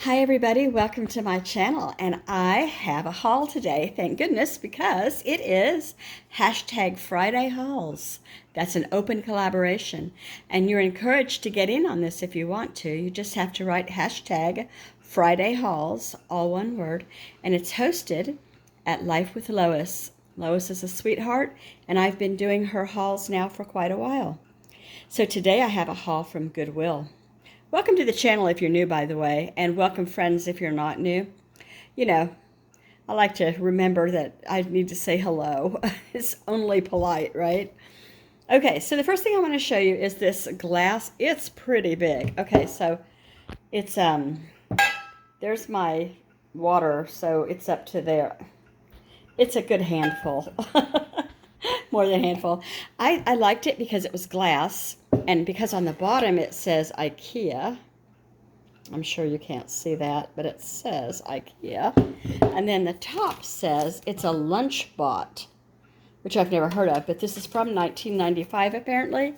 Hi everybody, welcome to my channel, and I have a haul today, thank goodness, because it is hashtag Friday Hauls. That's an open collaboration, and you're encouraged to get in on this if you want to. You just have to write hashtag Friday Hauls, all one word, and it's hosted at Life with Lois. Lois is a sweetheart, and I've been doing her hauls now for quite a while. So today I have a haul from Goodwill. Welcome to the channel if you're new, by the way, and welcome friends if you're not new. You know, I like to remember that I need to say hello. It's only polite, right? Okay, so the first thing I want to show you is this glass. It's pretty big. Okay, so it's, there's my water, so it's up to there. It's a good handful. More than a handful. I liked it because it was glass, and because on the bottom it says IKEA. I'm sure you can't see that, but it says IKEA. And then the top says it's a Lunchbot, which I've never heard of, but this is from 1995 apparently.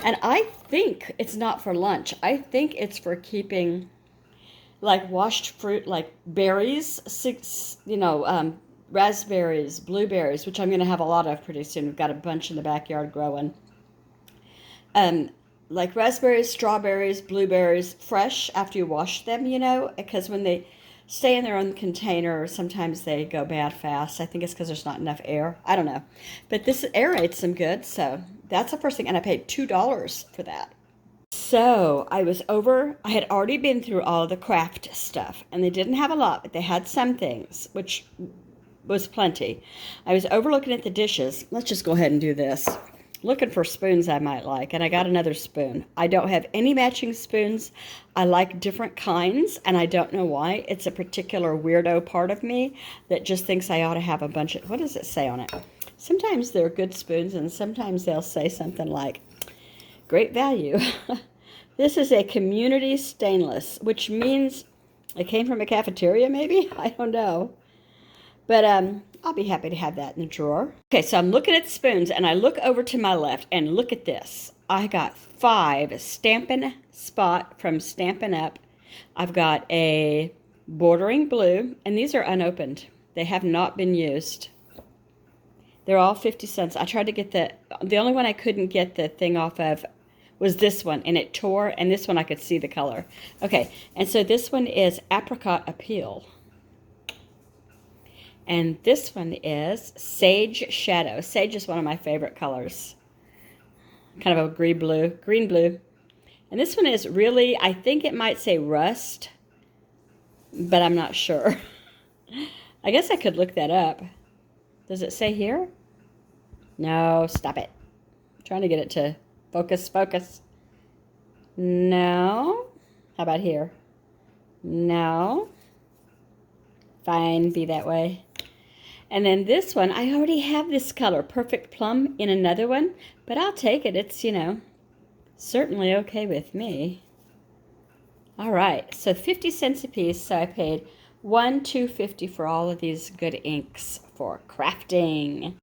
And I think it's not for lunch. I think it's for keeping like washed fruit, like berries, raspberries, blueberries, which I'm going to have a lot of pretty soon. We've got a bunch in the backyard growing. Like raspberries, strawberries, blueberries, fresh after you wash them, because when they stay in their own container, sometimes they go bad fast. I think it's because there's not enough air. I don't know. But this aerates them good, so that's the first thing. And I paid $2 for that. So I had already been through all the craft stuff, and they didn't have a lot, but they had some things, which was plenty. I was overlooking at the dishes. Let's just go ahead and do this. Looking for spoons I might like, and I got another spoon. I don't have any matching spoons. I like different kinds, and I don't know why. It's a particular weirdo part of me that just thinks I ought to have a bunch of, what does it say on it? Sometimes they're good spoons, and sometimes they'll say something like, great value. This is a community stainless, which means it came from a cafeteria maybe? I don't know. But I'll be happy to have that in the drawer. Okay, so I'm looking at spoons, and I look over to my left, and look at this. I got 5 Stampin' Spot from Stampin' Up. I've got a Bordering Blue, and these are unopened. They have not been used. They're all 50 cents. I tried to get the only one I couldn't get the thing off of was this one, and it tore, and this one I could see the color. Okay, and so this one is Apricot Appeal. And this one is Sage Shadow. Sage is one of my favorite colors. Kind of a green blue. And this one is really, I think it might say Rust, but I'm not sure. I guess I could look that up. Does it say here? No, stop it. I'm trying to get it to focus. No. How about here? No. Fine, be that way. And then this one, I already have this color, Perfect Plum, in another one, but I'll take it. It's, certainly okay with me. All right, so 50 cents a piece, so I paid $2.50 for all of these good inks for crafting.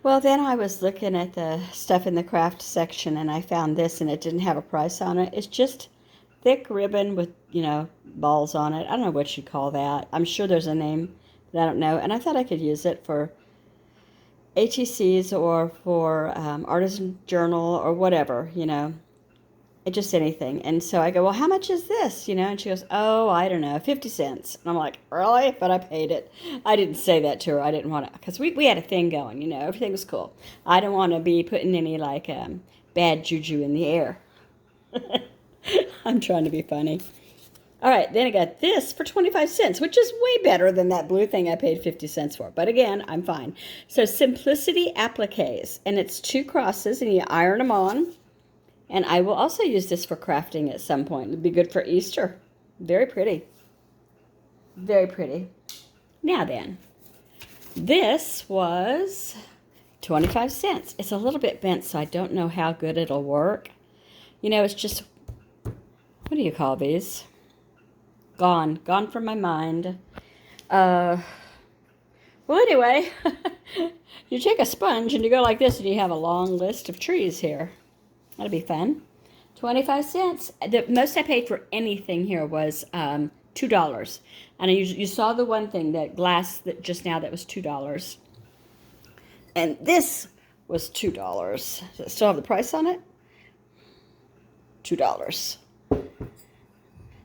Well, then I was looking at the stuff in the craft section, and I found this, and it didn't have a price on it. It's just thick ribbon with, balls on it. I don't know what you'd call that. I'm sure there's a name that I don't know. And I thought I could use it for ATCs or for Artisan Journal or whatever, just anything. And so I go, well, how much is this? And she goes, oh, I don't know, 50 cents. And I'm like, really? But I paid it. I didn't say that to her. I didn't want to, because we had a thing going, everything was cool. I don't want to be putting any bad juju in the air. I'm trying to be funny. All right, then I got this for 25 cents, which is way better than that blue thing I paid 50 cents for. But again, I'm fine. So Simplicity Appliques, and it's 2 crosses, and you iron them on. And I will also use this for crafting at some point. It'd be good for Easter. Very pretty. Very pretty. Now then, this was 25 cents. It's a little bit bent, so I don't know how good it'll work. It's just, what do you call these? Gone from my mind. Well, anyway, you take a sponge and you go like this, and you have a long list of trees here. That'll be fun. 25 cents. The most I paid for anything here was $2. And you saw the one thing, that glass that just now that was $2. And this was $2. Does it still have the price on it? $2.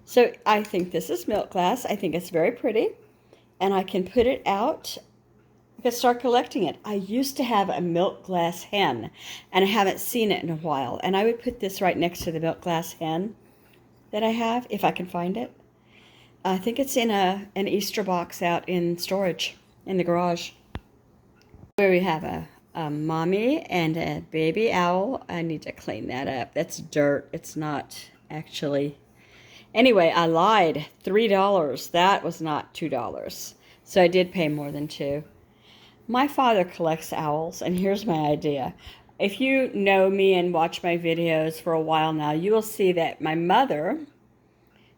So I think this is milk glass. I think it's very pretty. And I can put it out. I can start collecting it. I used to have a milk glass hen, and I haven't seen it in a while. And I would put this right next to the milk glass hen that I have, if I can find it. I think it's in an Easter box out in storage in the garage. Where we have a mommy and a baby owl. I need to clean that up. That's dirt. It's not actually. Anyway, I lied. $3. That was not $2. So I did pay more than $2. My father collects owls, and here's my idea. If you know me and watch my videos for a while now, you will see that my mother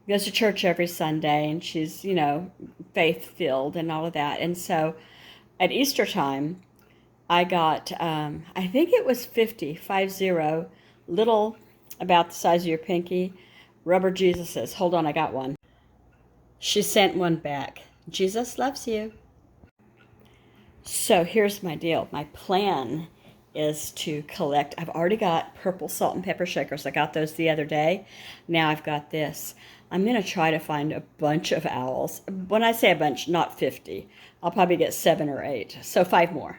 goes to church every Sunday, and she's, you know, faith-filled and all of that. And so at Easter time, I got, I think it was 50 little, about the size of your pinky, rubber Jesuses. Hold on, I got one. She sent one back. Jesus loves you. So here's my deal. My plan is to collect. I've already got purple salt and pepper shakers. I got those the other day. Now I've got this. I'm going to try to find a bunch of owls. When I say a bunch, not 50. I'll probably get 7 or 8. So 5 more.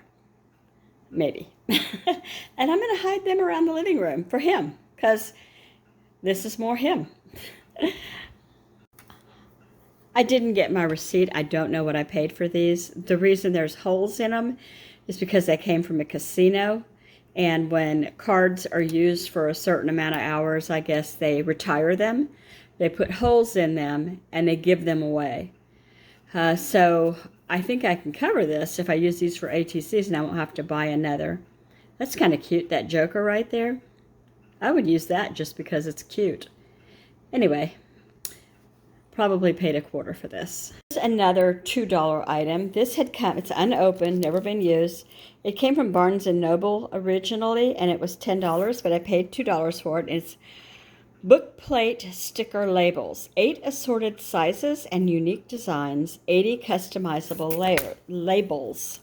Maybe. And I'm going to hide them around the living room for him, because this is more him. I didn't get my receipt. I don't know what I paid for these. The reason there's holes in them is because they came from a casino. And when cards are used for a certain amount of hours, I guess they retire them. They put holes in them and they give them away. So I think I can cover this if I use these for ATCs, and I won't have to buy another. That's kind of cute, that joker right there. I would use that just because it's cute. Anyway, probably paid $0.25 for this. Here's another $2 item. This had come, it's unopened, never been used. It came from Barnes & Noble originally, and it was $10, but I paid $2 for it. It's book plate sticker labels, 8 assorted sizes and unique designs, 80 customizable labels.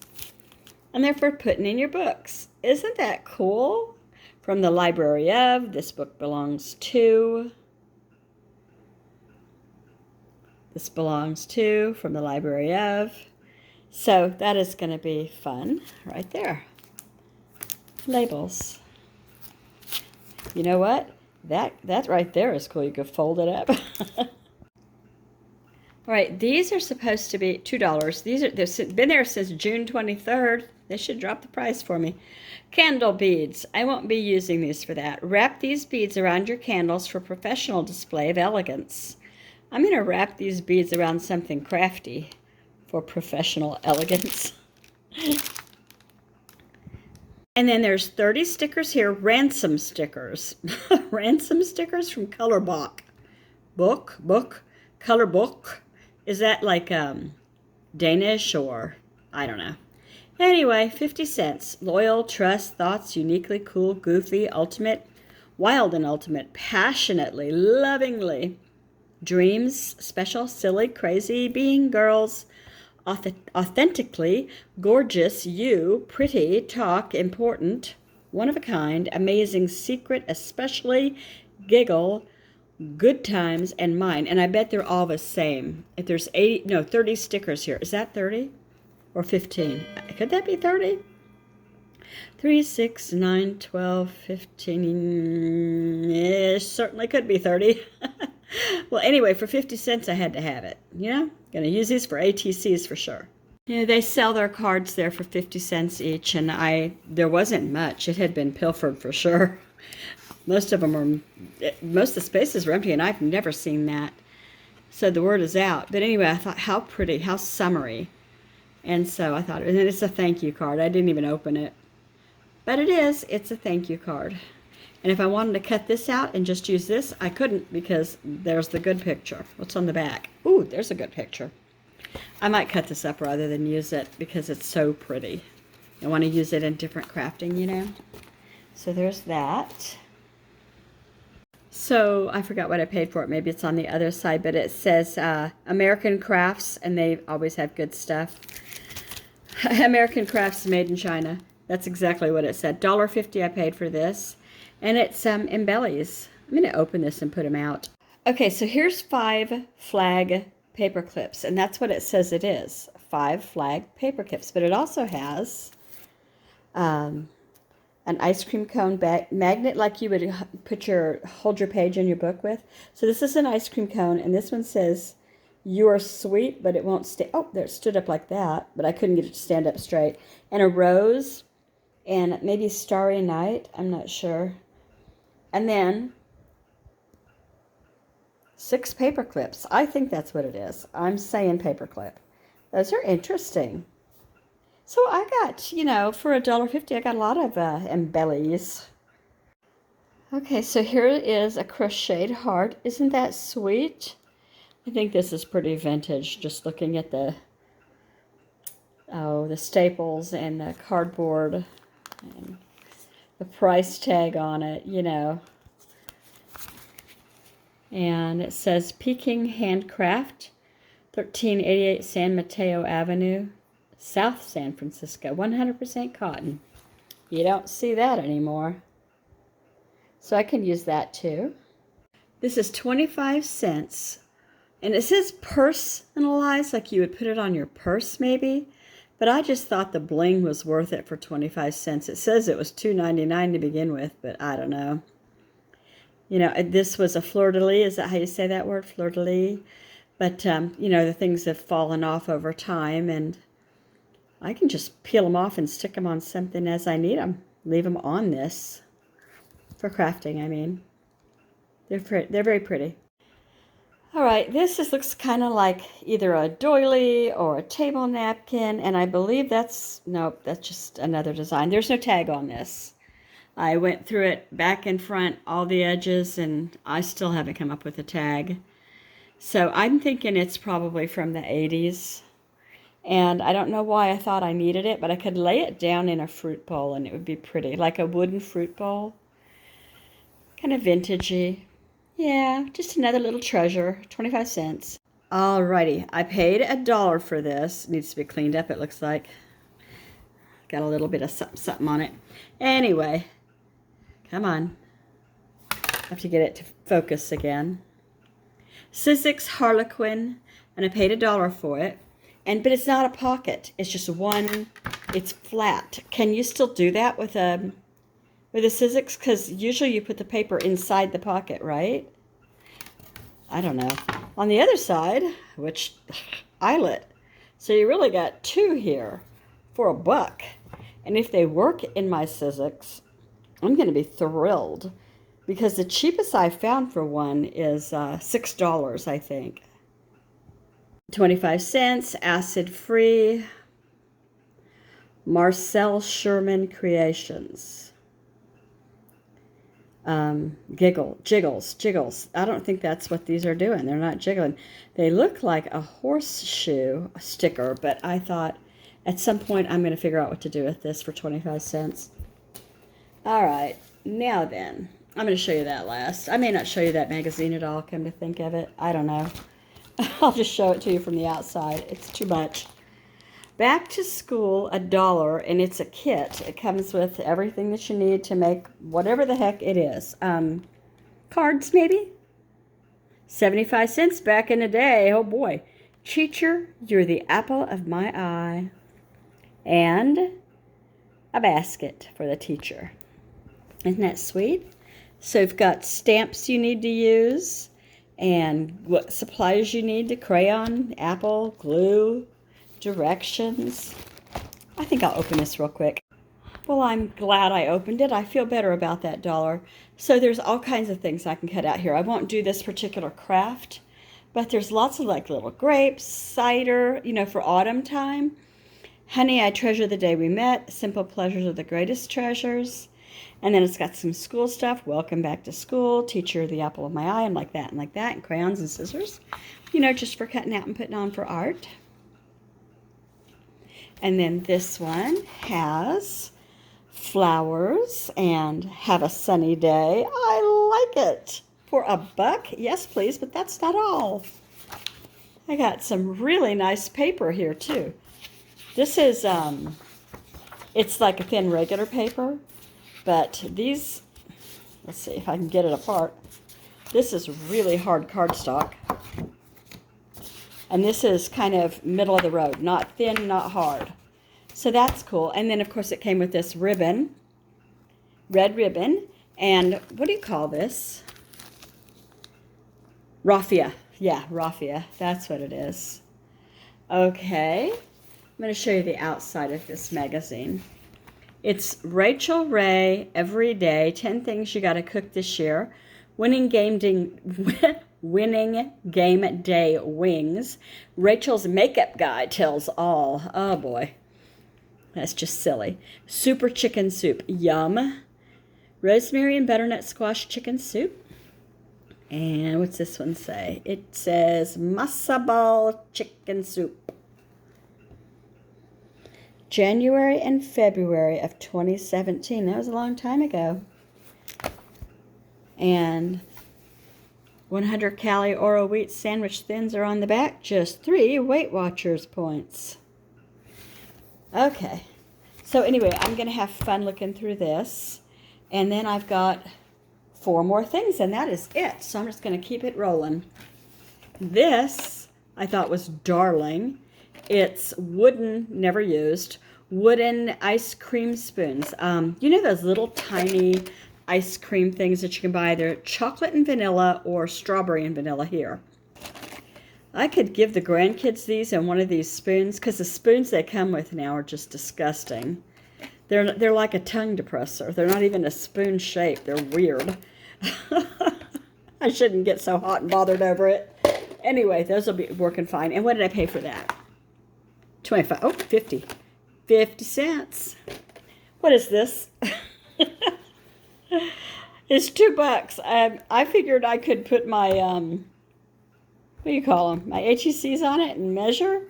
And they're for putting in your books. Isn't that cool? From the library of, this book belongs to, this belongs to, from the library of. So that is going to be fun right there. Labels. You know what? That right there is cool. You could fold it up. All right, these are supposed to be $2. They've been there since June 23rd. They should drop the price for me. Candle beads. I won't be using these for that. Wrap these beads around your candles for professional display of elegance. I'm going to wrap these beads around something crafty for professional elegance. And then there's 30 stickers here, ransom stickers. Ransom stickers from Color Book. Color Book. Is that like Danish or I don't know. Anyway, 50 cents. Loyal, trust, thoughts, uniquely, cool, goofy, ultimate, wild and ultimate, passionately, lovingly. Dreams, special, silly, crazy, being girls, authentically, gorgeous, you, pretty, talk, important, one of a kind, amazing, secret, especially, giggle, good times, and mine. And I bet they're all the same. If there's 30 stickers here. Is that 30 or 15? Could that be 30? 3, 6, 9, 12, 15. It certainly could be 30. Well, anyway, for 50 cents, I had to have it. You know, going to use these for ATCs for sure. Yeah, they sell their cards there for 50 cents each, and there wasn't much. It had been pilfered for sure. Most of the spaces were empty, and I've never seen that. So the word is out. But anyway, I thought, how pretty, how summery. And so I thought, and then it's a thank you card. I didn't even open it. But it's a thank you card. And if I wanted to cut this out and just use this, I couldn't, because there's the good picture. What's on the back? Ooh, there's a good picture. I might cut this up rather than use it because it's so pretty. I want to use it in different crafting, you know. So there's that. So I forgot what I paid for it. Maybe it's on the other side, but it says American Crafts, and they always have good stuff. American Crafts made in China. That's exactly what it said. $1.50 I paid for this. And it's embellies. I'm going to open this and put them out. Okay, so here's 5 flag paper clips, and that's what it says it is. 5 flag paper clips, but it also has an ice cream cone magnet, like you would hold your page in your book with. So this is an ice cream cone, and this one says, "You are sweet," but it won't stay. Oh, there, it stood up like that, but I couldn't get it to stand up straight. And a rose, and maybe Starry Night, I'm not sure. And then 6 paper clips. I think that's what it is. I'm saying paper clip. Those are interesting. So I got, you know, for $1.50, I got a lot of embellies. Okay, so here is a crocheted heart. Isn't that sweet? I think this is pretty vintage, just looking at the staples and the cardboard and the price tag on it, you know. And it says Peking Handcraft, 1388 San Mateo Avenue, South San Francisco, 100% cotton. You don't see that anymore. So I can use that too. This is 25 cents. And it says personalized, like you would put it on your purse maybe. But I just thought the bling was worth it for 25 cents. It says it was $2.99 to begin with, but I don't know. You know, this was a fleur-de-lis. Is that how you say that word, fleur-de-lis? But, you know, the things have fallen off over time, and I can just peel them off and stick them on something as I need them. Leave them on this for crafting, I mean. They're very pretty. All right, looks kind of like either a doily or a table napkin, and I believe nope, that's just another design. There's no tag on this. I went through it back and front, all the edges, and I still haven't come up with a tag. So I'm thinking it's probably from the 80s. And I don't know why I thought I needed it, but I could lay it down in a fruit bowl and it would be pretty, like a wooden fruit bowl. Kind of vintagey. Yeah, just another little treasure, 25 cents. Alrighty, I paid $1 for this. It needs to be cleaned up, it looks like. Got a little bit of something on it. Anyway, come on. I have to get it to focus again. Sizzix Harlequin, and I paid $1 for it. But it's not a pocket. It's just one. It's flat. Can you still do that with a Sizzix? Because usually you put the paper inside the pocket, right? I don't know. On the other side, which eyelet. So you really got 2 here for $1. And if they work in my Sizzix, I'm going to be thrilled, because the cheapest I found for one is $6, I think. 25 cents, acid-free, Marcel Sherman Creations. Jiggles. I don't think that's what these are doing. They're not jiggling. They look like a horseshoe sticker, but I thought at some point I'm going to figure out what to do with this for 25 cents. All right, now then, I'm going to show you that last. I may not show you that magazine at all, come to think of it. I don't know. I'll just show it to you from the outside. It's too much. Back to School, $1, and it's a kit. It comes with everything that you need to make whatever the heck it is. Cards, maybe? 75 cents back in the day. Oh, boy. Teacher, you're the apple of my eye. And a basket for the teacher. Isn't that sweet? So you've got stamps you need to use, and what supplies you need: to crayon, apple, glue, directions. I think I'll open this real quick. Well, I'm glad I opened it. I feel better about that $1. So there's all kinds of things I can cut out here. I won't do this particular craft, but there's lots of like little grapes, cider, you know, for autumn time. Honey, I treasure the day we met. Simple pleasures are the greatest treasures. And then it's got some school stuff. Welcome back to school. Teacher, the apple of my eye, and like that, and crayons and scissors. You know, just for cutting out and putting on for art. And then this one has flowers and have a sunny day. I like it. For $1? Yes, please, but that's not all. I got some really nice paper here, too. This is, it's like a thin regular paper, but these, let's see if I can get it apart. This is really hard cardstock. And this is kind of middle of the road, not thin, not hard. So that's cool. And then, of course, it came with this ribbon, red ribbon. And what do you call this? Raffia. Yeah, raffia. That's what it is. Okay. I'm going to show you the outside of this magazine. It's Rachel Ray, Every Day, 10 Things You Gotta Cook This Year, Winning Game Day Wings, Rachel's Makeup Guide Tells All. Oh boy, that's just silly. Super Chicken Soup, yum. Rosemary and Butternut Squash Chicken Soup. And what's this one say? It says Masa Ball Chicken Soup. January and February of 2017. That was a long time ago. And 100 calorie Oro wheat sandwich thins are on the back. Just 3 Weight Watchers points. Okay. So anyway, I'm going to have fun looking through this. And then I've got 4 more things, and that is it. So I'm just going to keep it rolling. This I thought was darling. It's wooden, never used, wooden ice cream spoons. You know those little tiny ice cream things that you can buy? They're chocolate and vanilla or strawberry and vanilla here. I could give the grandkids these and one of these spoons, because the spoons they come with now are just disgusting. They're like a tongue depressor. They're not even a spoon shape. They're weird. I shouldn't get so hot and bothered over it. Anyway, those will be working fine. And what did I pay for that? 25. Oh, 50. 50 cents. What is this? It's $2. I figured I could put my, what do you call them? My HECs on it and measure.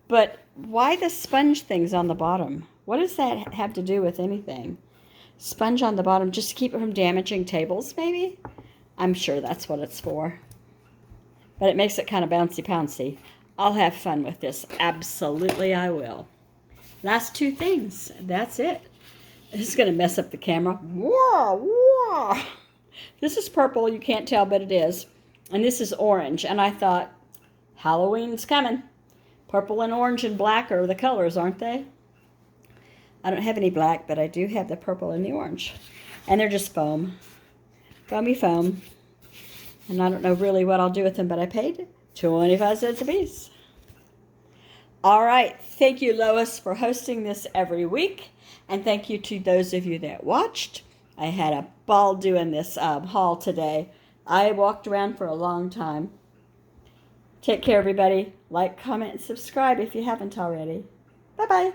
But why the sponge things on the bottom? What does that have to do with anything? Sponge on the bottom just to keep it from damaging tables, maybe? I'm sure that's what it's for. But it makes it kind of bouncy-pouncy. I'll have fun with this. Absolutely I will. Last 2 things. That's it. This is going to mess up the camera. Whoa, whoa. This is purple. You can't tell, but it is. And this is orange. And I thought, Halloween's coming. Purple and orange and black are the colors, aren't they? I don't have any black, but I do have the purple and the orange. And they're just foam. Foamy foam. And I don't know really what I'll do with them, but I paid 25 cents a piece. All right. Thank you, Lois, for hosting this every week. And thank you to those of you that watched. I had a ball doing this haul today. I walked around for a long time. Take care, everybody. Like, comment, and subscribe if you haven't already. Bye-bye.